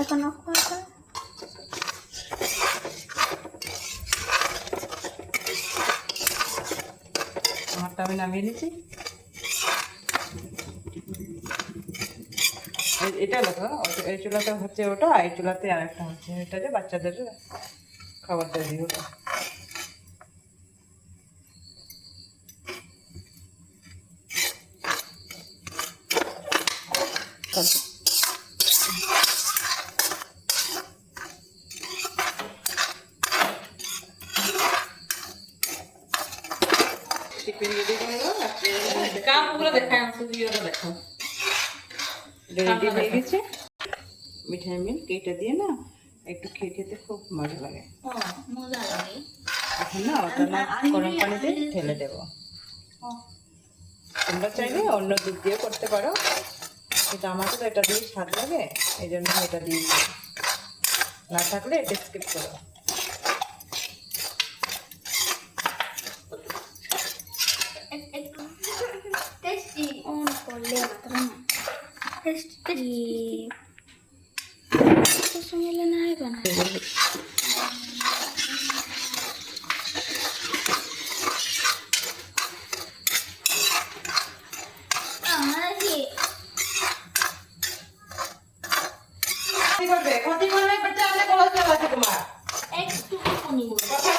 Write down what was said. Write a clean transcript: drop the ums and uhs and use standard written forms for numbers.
এখন অফ করে দাও। আমারটা আমি নামিয়ে নিচ্ছি। এটা দেখো, এই চুলাতে হচ্ছে ওটা, এই চুলাতে আর একটা হচ্ছে এটা, যে বাচ্চাদের খাবার তৈরি ওটা। টিফিন রেডি করে দাও। কাপগুলো দেখায়, সুজিগুলো দেখো রেডি হয়ে গেছে। মিঠাই মিল্ক এটা দিয়ে না একটু খেতে খুব মজা লাগে। ও মজা লাগে। এখন না ওটা না গরম পানিতে ঢেলে দেবো। তোমরা চাইলে অন্য দিক দিয়ে করতে পারো, কিন্তু আমাকে তো এটা দিয়ে স্বাদ লাগে, এই জন্য এটা দিয়ে না থাকলে এটা স্কিপ করো। একটু টেস্টি অন করলে মাত্র না টেস্টি তো সময় না হয় বানা ক্ষতি করবে, ক্ষতি করলে বাচ্চা আমাদের কোলাতে আছে তোমার। একটু নিব কথা